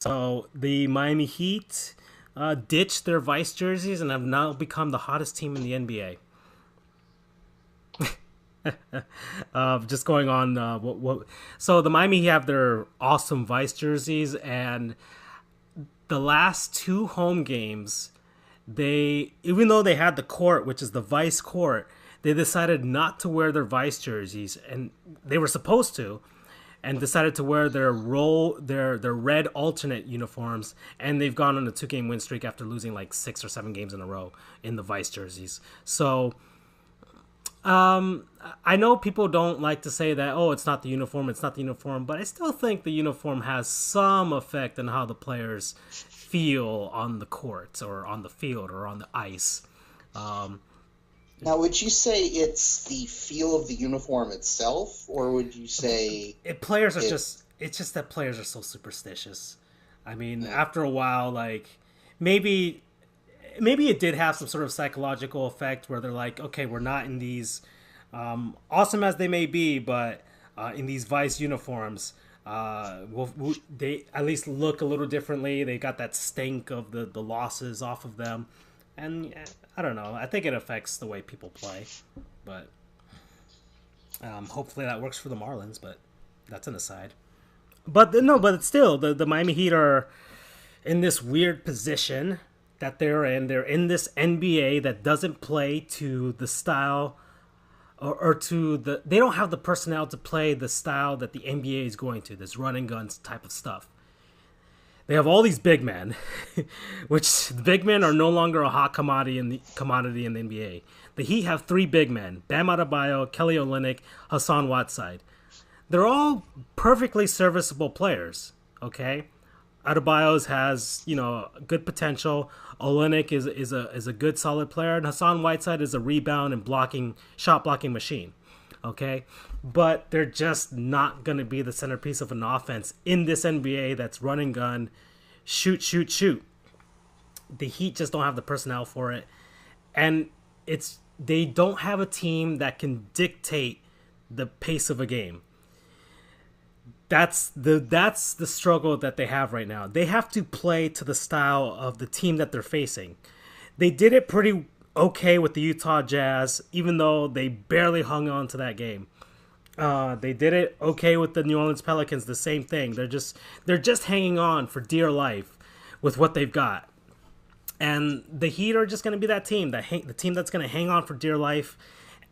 So the Miami Heat ditched their Vice jerseys and have now become the hottest team in the NBA. Just going on, so the Miami Heat have their awesome Vice jerseys, and the last two home games, they even though they had the court, which is the Vice court, they decided not to wear their Vice jerseys, and they were supposed to, and decided to wear their red alternate uniforms, and they've gone on a 2 game win streak after losing like 6 or 7 games in a row in the Vice jerseys. So I know people don't like to say that, oh, it's not the uniform, it's not the uniform, but I still think the uniform has some effect on how the players feel on the court or on the field or on the ice. Um, Now, would you say it's the feel of the uniform itself, or would you say Players are it? it's just that players are so superstitious. I mean, Yeah. after a while, like maybe maybe it did have some sort of psychological effect where they're like, okay, we're not in these awesome as they may be, but in these Vice uniforms, they at least look a little differently. They got that stink of the losses off of them, and I don't know. I think it affects the way people play, but hopefully that works for the Marlins. But that's an aside. But no, but it's still the Miami Heat are in this weird position that they're in. They're in this NBA that doesn't play to the style or to the. They don't have the personnel to play the style that the NBA is going to. This run and guns type of stuff. They have all these big men, which the big men are no longer a hot commodity in the NBA. The Heat have three big men: Bam Adebayo, Kelly Olynyk, Hassan Whiteside. They're all perfectly serviceable players. Okay, Adebayo's has good potential. Olynyk is a good solid player, and Hassan Whiteside is a rebound and shot blocking machine. Okay, but they're just not going to be the centerpiece of an offense in this NBA that's run and gun, shoot, shoot, shoot. The Heat just don't have the personnel for it, and they don't have a team that can dictate the pace of a game. That's the struggle that they have right now. They have to play to the style of the team that they're facing. They did it pretty okay with the Utah Jazz, even though they barely hung on to that game. They did it okay with the New Orleans Pelicans. The same thing. They're just hanging on for dear life with what they've got. And the Heat are just going to be that team, the team that's going to hang on for dear life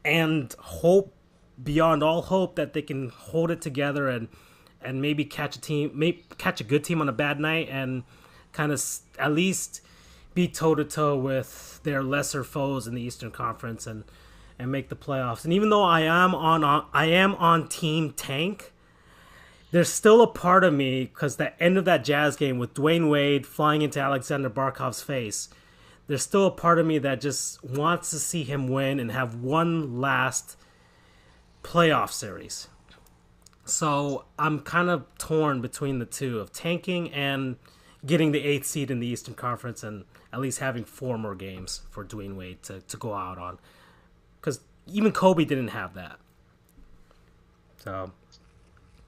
and hope beyond all hope that they can hold it together and maybe catch a good team on a bad night and kind of at least be toe to toe with their lesser foes in the Eastern Conference and make the playoffs. And even though I am on Team Tank, there's still a part of me because the end of that Jazz game with Dwayne Wade flying into Alexander Barkov's face, there's still a part of me that just wants to see him win and have one last playoff series. So I'm kind of torn between the two of tanking and getting the eighth seed in the Eastern Conference and at least having four more games for Dwayne Wade to go out on. Because even Kobe didn't have that. So,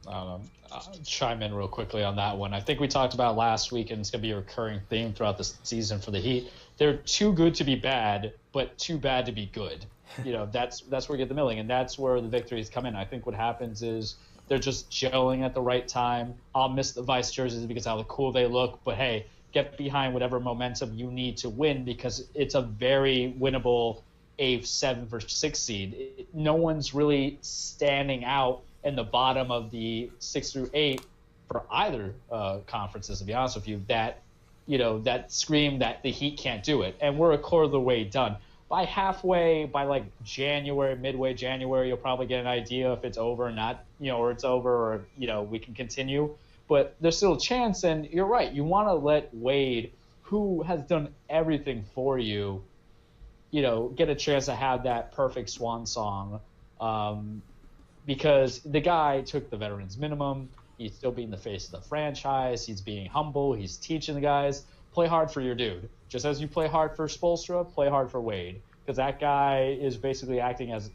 I don't know. I'll chime in real quickly on that one. I think we talked about last week, and it's going to be a recurring theme throughout the season for the Heat. They're too good to be bad, but too bad to be good. That's where we get the milling, and that's where the victories come in. I think what happens is they're just gelling at the right time. I'll miss the Vice jerseys because of how cool they look, but hey, get behind whatever momentum you need to win because it's a very winnable 8th, 7th, or 6th seed. No one's really standing out in the bottom of the 6 through 8 for either conferences, to be honest with you, that scream that the Heat can't do it. And we're a quarter of the way done. By like January, midway January, you'll probably get an idea if it's over or not, or it's over or, we can continue. But there's still a chance, and you're right. You want to let Wade, who has done everything for you, get a chance to have that perfect swan song because the guy took the veterans minimum. He's still being the face of the franchise. He's being humble. He's teaching the guys, play hard for your dude. Just as you play hard for Spoelstra, play hard for Wade. Because that guy is basically acting as,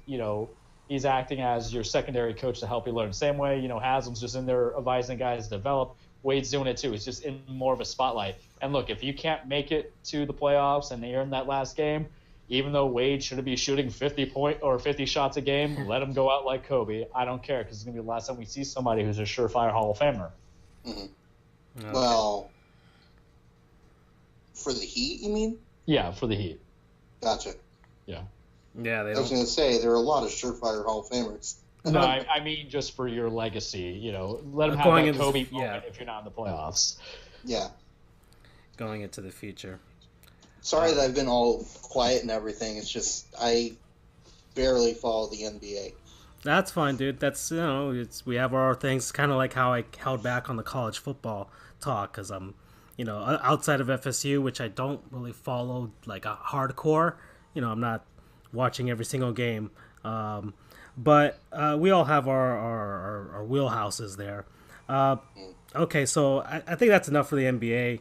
he's acting as your secondary coach to help you learn. Same way, Haslam's just in there advising guys to develop. Wade's doing it too. He's just in more of a spotlight. And look, if you can't make it to the playoffs and you're in that last game, even though Wade shouldn't be shooting 50 shots a game, let him go out like Kobe. I don't care, because it's going to be the last time we see somebody who's a surefire Hall of Famer. Mm-hmm. Okay. Well, for the Heat, you mean? Yeah, for the Heat. Gotcha. Yeah. Yeah, I was going to say, there are a lot of surefire Hall of Famers. No, I mean just for your legacy. Let him have that Kobe moment if you're not in the playoffs. Yeah. Going into the future. Sorry that I've been all quiet and everything. It's just I barely follow the NBA. That's fine, dude. That's we have our things. Kind of like how I held back on the college football talk because I'm, outside of FSU, which I don't really follow like a hardcore. I'm not watching every single game. But we all have our wheelhouses there. Okay, so I think that's enough for the NBA.